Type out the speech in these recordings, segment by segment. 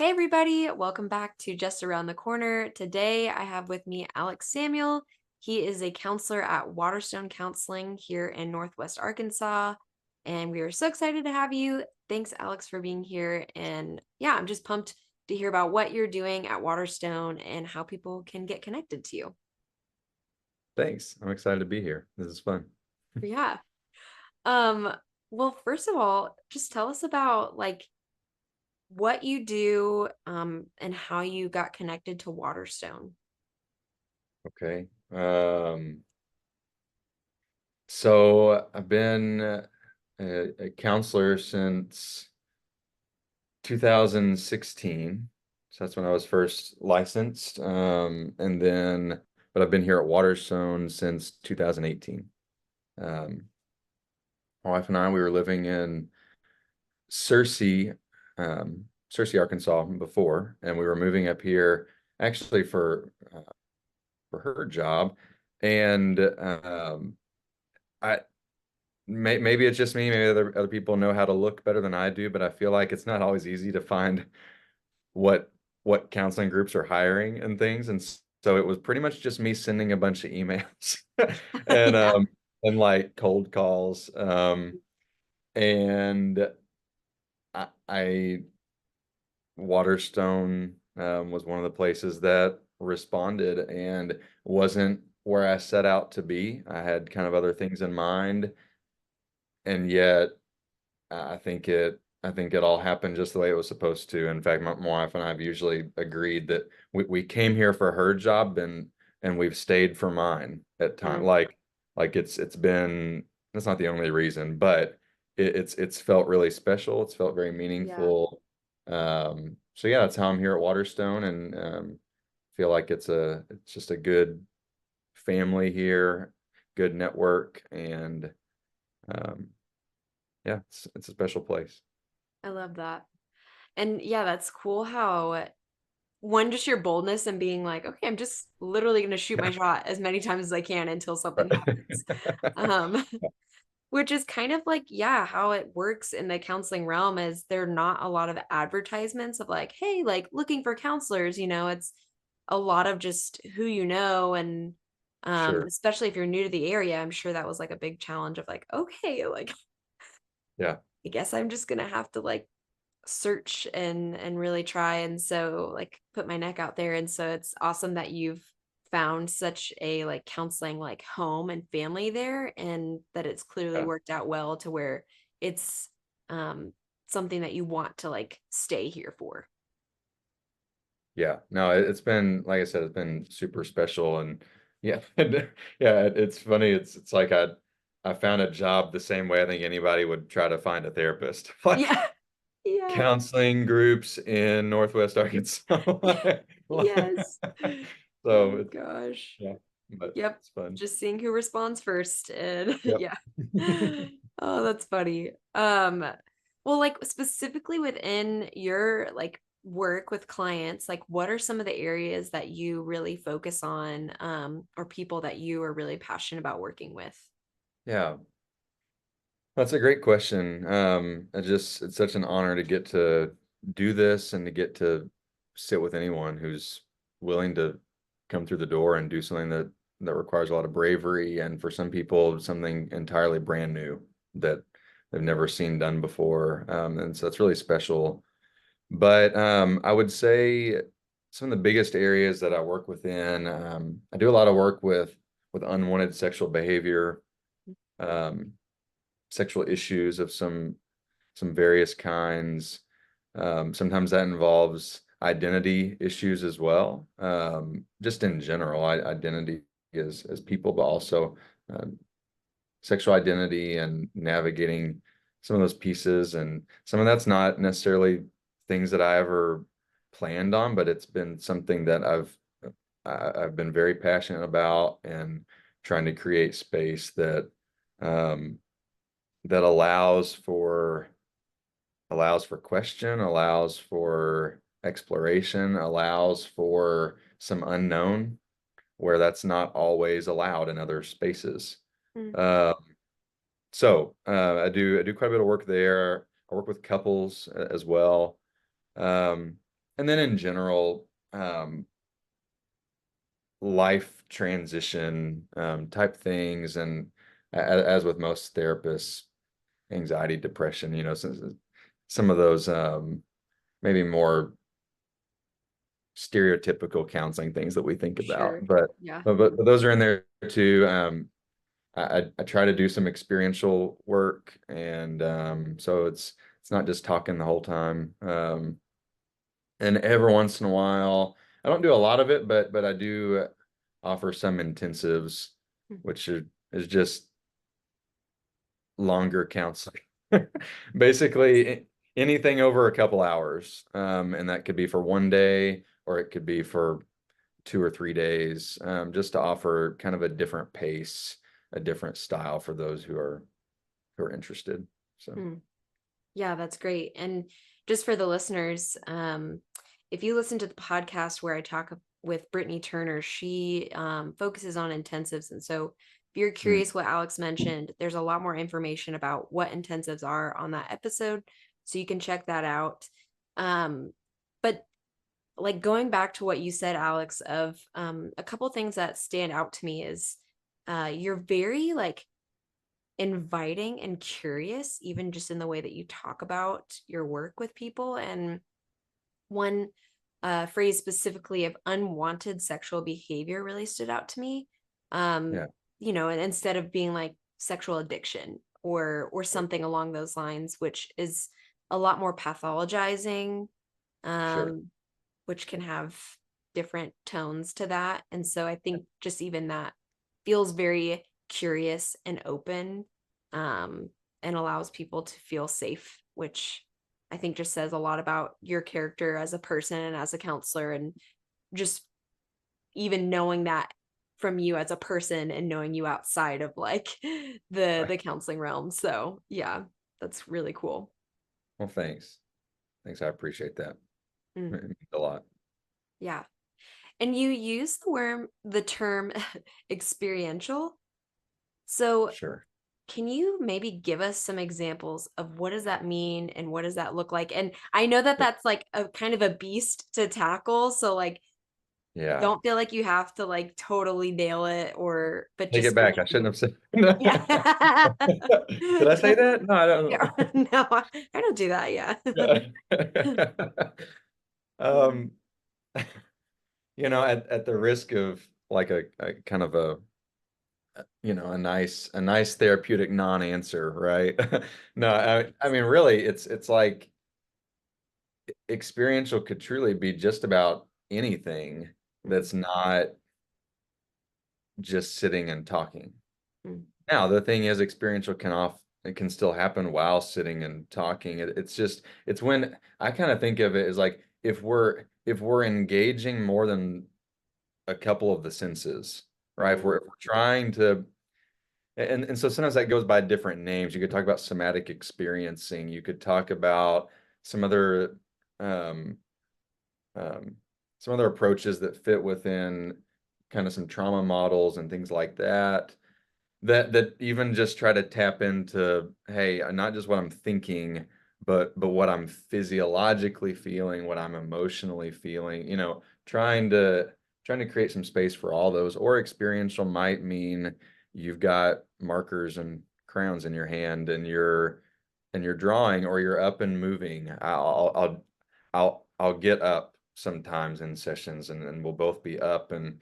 Hey everybody, welcome back to Just Around the Corner. Today I have with me Alex Samuel. He is a counselor at Waterstone Counseling here in Northwest Arkansas, and we are so excited to have you. Thanks, Alex, for being here. And yeah, I'm just pumped to hear about what you're doing at Waterstone and how people can get connected to you. Thanks. I'm excited to be here. This is fun. Yeah. Um, well, first of all, just tell us about what you do and how you got connected to Waterstone. Okay. So I've been a counselor since 2016. So that's when I was first licensed. But I've been here at Waterstone since 2018. Um, my wife and I, we were living in Searcy, Searcy, Arkansas before, and we were moving up here actually for her job. And I maybe it's just me, maybe other people know how to look better than I do, but I feel like it's not always easy to find what what counseling groups are hiring and things. And so it was pretty much just me sending a bunch of emails and Yeah. like cold calls. And I Waterstone was one of the places that responded and wasn't where I set out to be. I had kind of other things in mind, and yet I think it all happened just the way it was supposed to. In fact, my wife and I have usually agreed that we came here for her job and we've stayed for mine at time. Mm, Like it's been that's not the only reason, but it's felt really special. It's felt very yeah. meaningful. So yeah, that's how I'm here at Waterstone, and feel like it's just a good family here, good network, and um, yeah, it's a special place. I love that. And yeah, that's cool how one, just your boldness and being like, okay, I'm just literally going to shoot my shot as many times as I can until something happens. Um, which is kind of like, yeah, how it works in the counseling realm is there not a lot of advertisements of like, hey, like looking for counselors, it's a lot of just who you know and Sure. especially if you're new to the area, I'm sure that was like a big challenge of like, okay, like Yeah. I guess I'm just gonna have to like search and really try and so like put my neck out there. And so it's awesome that you've found such a like counseling like home and family there and that it's clearly Yeah. worked out well to where it's um something that you want to like stay here for. Yeah. No, it's been, like I said, it's been super special. And yeah, yeah, it's funny. It's like I found a job the same way I think anybody would try to find a therapist. Like Yeah. Yeah. counseling groups in Northwest Arkansas. Like, Yes. so Oh it's gosh. yeah, but Yep. it's fun. Just seeing who responds first. And Yep. yeah. Oh, that's funny. Well, like specifically within your like work with clients, like what are some of the areas that you really focus on, or people that you are really passionate about working with? Yeah. That's a great question. It's such an honor to get to do this and to get to sit with anyone who's willing to come through the door and do something that requires a lot of bravery, and for some people, something entirely brand new that they've never seen done before. And so it's really special. But I would say some of the biggest areas that I work within, I do a lot of work with unwanted sexual behavior. Um, Sexual issues of some various kinds. Sometimes that involves identity issues as well. Just in general, identity as people, but also um, sexual identity and navigating some of those pieces. And some of that's not necessarily things that I ever planned on, but it's been something that I've been very passionate about, and trying to create space um, that allows for question, allows for exploration, allows for some unknown where that's not always allowed in other spaces. Mm, Um, I do quite a bit of work there. I work with couples as well. Um, and then in general, life transition type things, and as with most therapists, anxiety, depression, some of those maybe more stereotypical counseling things that we think about, Sure. but Yeah. but those are in there too. I try to do some experiential work, and so it's not just talking the whole time. And every once in a while, I don't do a lot of it, but I do offer some intensives, Mm. which is just longer counseling. Basically, anything over a couple hours, and that could be for one day, or it could be for 2 or 3 days, just to offer kind of a different pace, a different style for those who are interested. So Mm. Yeah, that's great. And just for the listeners, if you listen to the podcast where I talk with Brittany Turner, she focuses on intensives. And so if you're mm, curious what Alex mentioned, there's a lot more information about what intensives are on that episode. So you can check that out. But like going back to what you said, Alex, of a couple things that stand out to me is you're very like inviting and curious, even just in the way that you talk about your work with people. And one phrase specifically of unwanted sexual behavior really stood out to me. Um, yeah, and instead of being like sexual addiction or something along those lines, which is a lot more pathologizing, sure. um, which can have different tones to that. And so I think just even that feels very curious and open, um, and allows people to feel safe, which I think just says a lot about your character as a person and as a counselor, and just even knowing that from you as a person and knowing you outside of like the Right. counseling realm. So yeah, that's really cool. Well, thanks. Thanks. I appreciate that. Mm, It means a lot. yeah. And you use the term experiential. So Sure. can you maybe give us some examples of what does that mean and what does that look like? And I know that that's like a kind of a beast to tackle, so like Yeah. don't feel like you have to like totally nail it, or but Take it just back. I shouldn't maybe have said. yeah. Did I say that? No, I Yeah. don't. No, I don't do that, yeah. Yeah. Um, at the risk of like a kind of a nice therapeutic non-answer, right? No, I mean really it's like experiential could truly be just about anything Mm, that's not just sitting and talking. mm, Now, the thing is, experiential it can still happen while sitting and talking. It's when I kind of think of it as like if we're engaging more than a couple of the senses, right? If we're trying to, and so sometimes that goes by different names. You could talk about somatic experiencing. You could talk about some other um, um, some other approaches that fit within kind of some trauma models and things like that. That even just try to tap into, hey, not just what I'm thinking, but what I'm physiologically feeling, what I'm emotionally feeling, trying to create some space for all those. Or experiential might mean you've got markers and crayons in your hand and you're drawing, or you're up and moving. I'll get up sometimes in sessions, and we'll both be up, and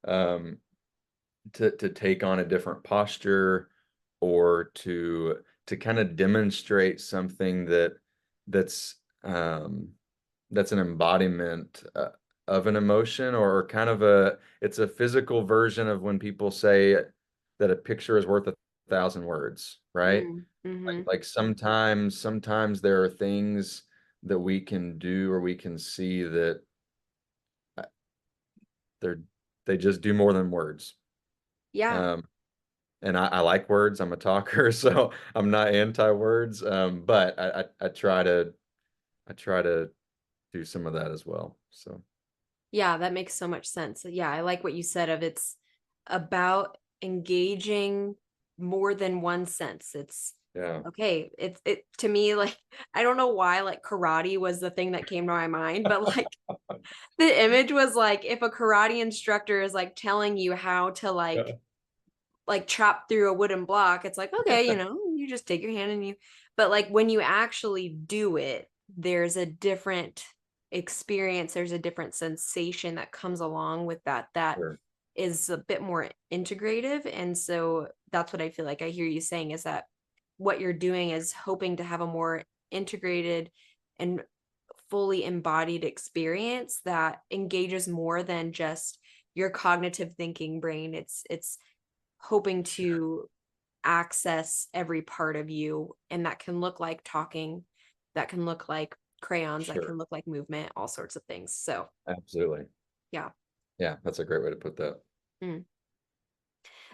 um to take on a different posture, or to kind of demonstrate something that's um that's an embodiment of an emotion, or kind of it's a physical version of when people say that a picture is worth 1,000 words, right? mm, Like, mhm. like sometimes there are things that we can do or we can see that uh, they're they just do more than words. Yeah. Um, and I like words. I'm a talker, so I'm not anti-words. But I try to do some of that as well. So Yeah, that makes so much sense. Yeah, I like what you said of it's about engaging more than one sense. It's Yeah. Okay, it to me, like, I don't know why, like, karate was the thing that came to my mind, but, like, the image was like if a karate instructor is like telling you how to Yeah. like chop through a wooden block, it's like, okay, you just take your hand and but like when you actually do it, there's a different experience, there's a different sensation that comes along with that Sure. is a bit more integrative. And so that's what I feel like I hear you saying is that what you're doing is hoping to have a more integrated and fully embodied experience that engages more than just your cognitive thinking brain. It's hoping to access every part of you, and that can look like talking, that can look like crayons, that can Sure. look like movement, all sorts of things. So Absolutely. yeah. Yeah, that's a great way to put that. Mm.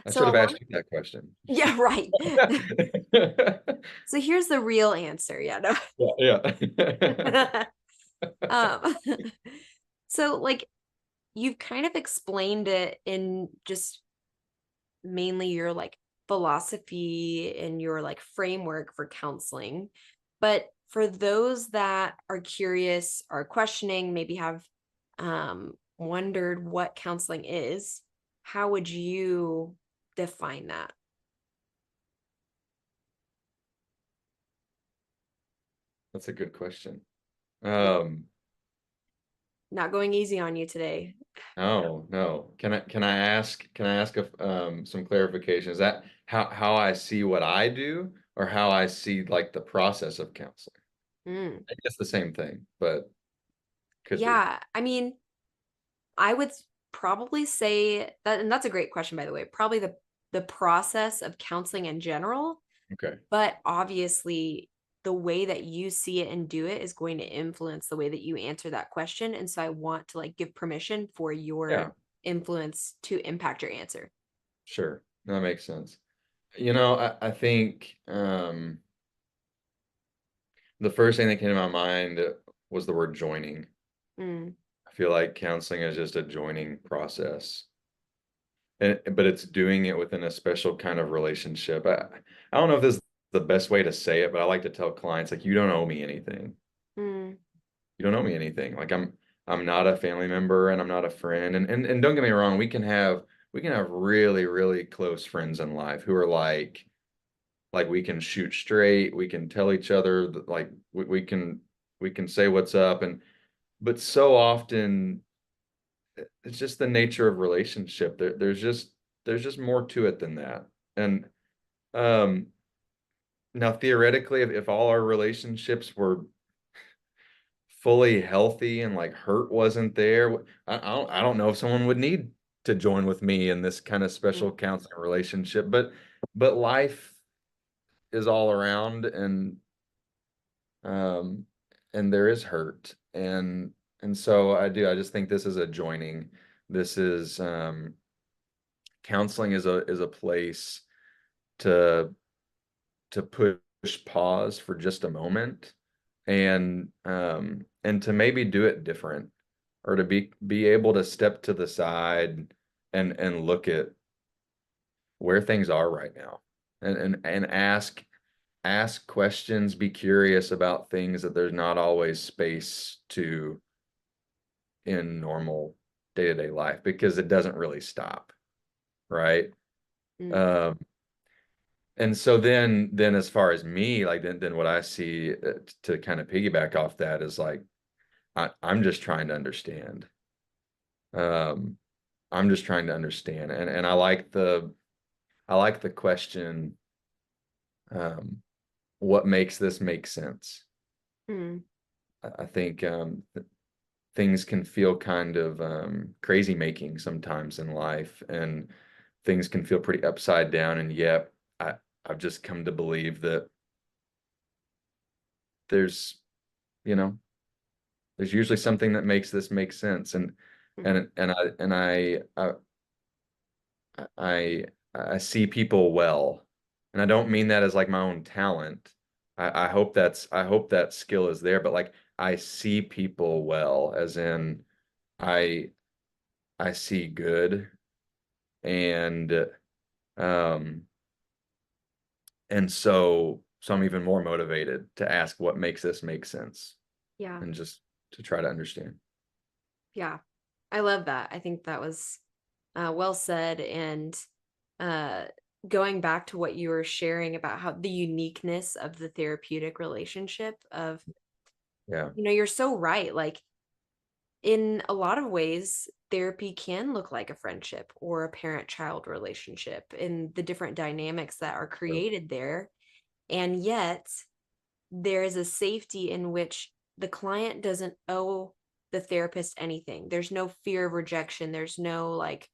I So should have along, asked you that question. yeah, right. Yeah, So here's the real answer. Yeah, no. yeah. um so like you've kind of explained it in just mainly your like philosophy and your like framework for counseling. But for those that are curious, are questioning, maybe have wondered what counseling is, how would you define that? That's a good question. Yeah. Um, Not going easy on you today. no, no. Can I ask some clarification? Is that how I see what I do or how I see like the process of counseling? Mm. I guess the same thing, but could be. Yeah. I mean, I would probably say that, and that's a great question, by the way, probably the process of counseling in general. Okay. But obviously, the way that you see it and do it is going to influence the way that you answer that question. And so I want to like give permission for Yeah, your influence to impact your answer. sure. That makes sense. I think the first thing that came to my mind was the word joining. Mm, I feel like counseling is just a joining process. But it's doing it within a special kind of relationship. I don't know if this is the best way to say it, but I like to tell clients like you don't owe me anything. mm, You don't owe me anything. Like I'm not a family member and I'm not a friend. And don't get me wrong, we can have really, really close friends in life who are like we can shoot straight, we can tell each other like we can say what's up and but so often it's just the nature of relationship. There's just more to it than that. And um now theoretically, if all our relationships were fully healthy and like hurt wasn't there, I don't know if someone would need to join with me in this kind of mm, special counseling relationship. But life is all around um and there is hurt and so I just think this is a joining. This is counseling is a place to push pause for just a moment and to maybe do it different or to be able to step to the side and look at where things are right now and ask questions, be curious about things that there's not always space to in normal day-to-day life because it doesn't really stop, right? mm, Um, and so then as far as me, like then what I see to kind of piggyback off that is like I'm just trying to understand. Um, I'm just trying to understand, and I like the question, um, what makes this make sense? mm, I think things can feel kind of crazy making sometimes in life, and things can feel pretty upside down, and yet I I've just come to believe that there's you know there's usually something that makes this make sense, and mm, and and I and I I see people well, and I don't mean that as like my own talent. I hope that skill is there, but like I see people well, as in I I see good, and um and so so I'm even more motivated to ask what makes this make sense Yeah. and just to try to understand. Yeah. I love that. I think that was well said. And uh, going back to what you were sharing about how the uniqueness of the therapeutic relationship of, Yeah, you're so right. Like in a lot of ways, therapy can look like a friendship or a parent-child relationship and the different dynamics that are created there. And yet, there is a safety in which the client doesn't owe the therapist anything. There's no fear of rejection. There's no like,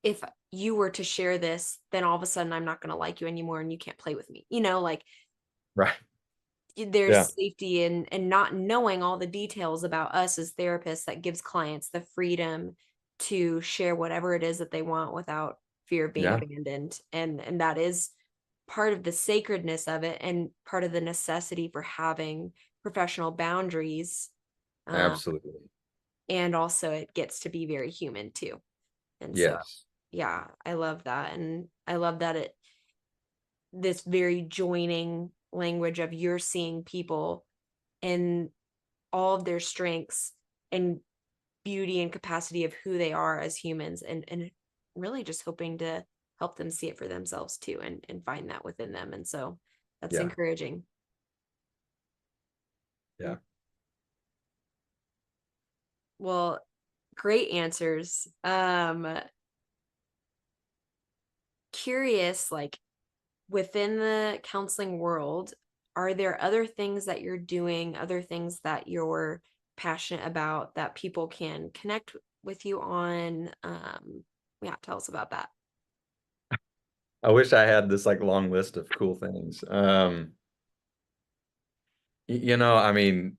if you were to share this, then all of a sudden I'm not going to like you anymore and you can't play with me. Like right. Yeah, there's safety in not knowing all the details about us as therapists that gives clients the freedom to share whatever it is that they want without fear of being yeah, abandoned. And that is part of the sacredness of it and part of the necessity for having professional boundaries. Uh, absolutely. and also it gets to be very human too. And so, Yes. yeah, I love that. And I love that this very joining language of you're seeing people in all of their strengths and beauty and capacity of who they are as humans, and really just hoping to help them see it for themselves too, and find that within them. And so that's Yeah, encouraging. yeah. Well, great answers. Curious, like within the counseling world, are there other things that you're doing, other things that you're passionate about that people can connect with you on? Yeah, tell us about that. I wish I had this like long list of cool things. I mean,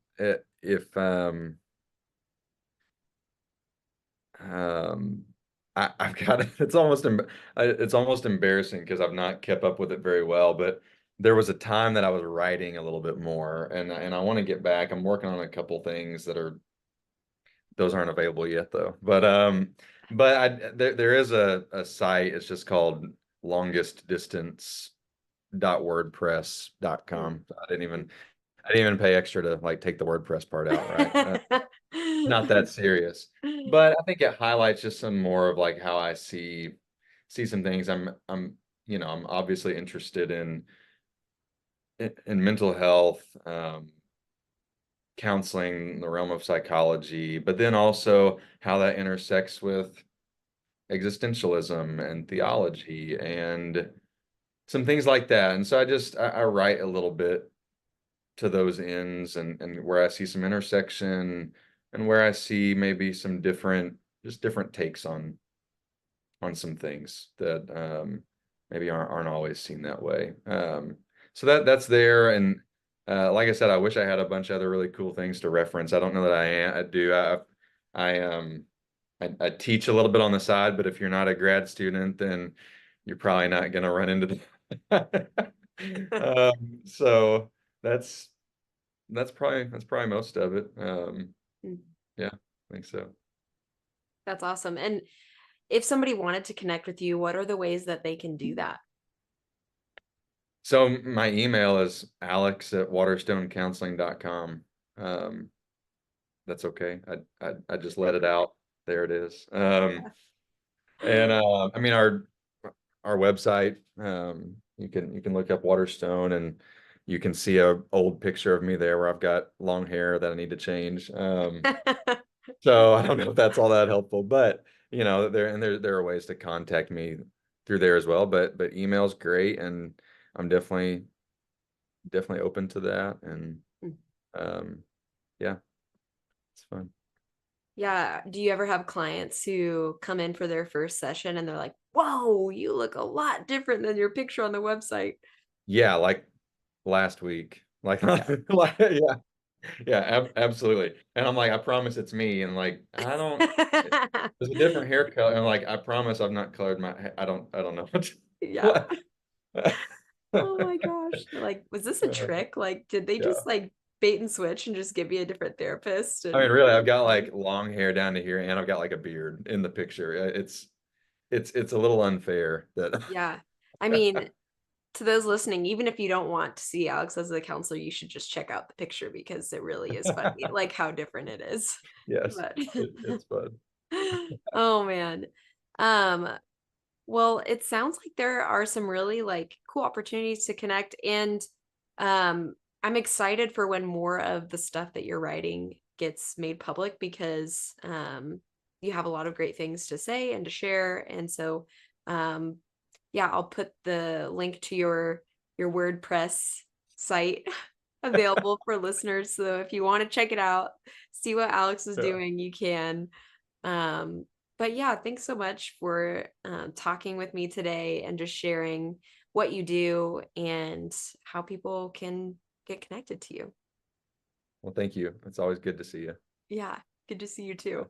if um I've got it's almost embarrassing because I've not kept up with it very well, but there was a time that I was writing a little bit more, and I want to get back. I'm working on a couple things that are those aren't available yet though. But there is a site. It's just called Mm, longestdistance.wordpress.com. mm. I didn't even pay extra to like take the WordPress part out, right? Not that serious. But I think it highlights just some more of like how I see some things. I'm obviously interested in mental health, counseling, the realm of psychology, but then also how that intersects with existentialism and theology and some things like that. And so I write a little bit to those ends and where I see some intersection and where I see maybe some different takes on some things that maybe aren't always seen that way. So that's there. And like I said, I wish I had a bunch of other really cool things to reference. I don't know that I do. I I teach a little bit on the side, but if you're not a grad student, then you're probably not going to run into the. So that's that's probably most of it. Yeah, I think so. That's awesome. And if somebody wanted to connect with you, what are the ways that they can do that? So my email is alex@waterstonecounseling.com. Um, that's okay. I just let it out. There it is. And I mean our website, you can look up Waterstone and you can see a old picture of me there where I've got long hair that I need to change. So I don't know if that's all that helpful, but there are ways to contact me through there as well. But email's great, and I'm definitely open to that. And um, yeah, it's fun. Yeah. Do you ever have clients who come in for their first session and they're like, whoa, you look a lot different than your picture on the website? Yeah, like last week, like, Yeah. yeah, yeah, absolutely. And I'm like, I promise it's me. And like, I don't. There's a different hair color. And I'm like, I promise I've not colored my. I don't know Yeah. what. Oh my gosh. You're like, was this a trick? Like, did they Yeah. just like bait and switch and just give you a different therapist? I mean, And really, I've got like long hair down to here, and I've got like a beard in the picture. It's a little unfair that. yeah. I mean, to those listening, even if you don't want to see Alex as a counselor, you should just check out the picture because it really is funny, like how different it is. Yes, But it's fun. oh man. Um, well, it sounds like there are some really like cool opportunities to connect, and I'm excited for when more of the stuff that you're writing gets made public because you have a lot of great things to say and to share. And so um yeah, I'll put the link to your WordPress site available for listeners. So if you want to check it out, see what Alex is Yeah. doing, you can. Um, but yeah, thanks so much for talking with me today and just sharing what you do and how people can get connected to you. Well, thank you. It's always good to see you. Yeah, good to see you too.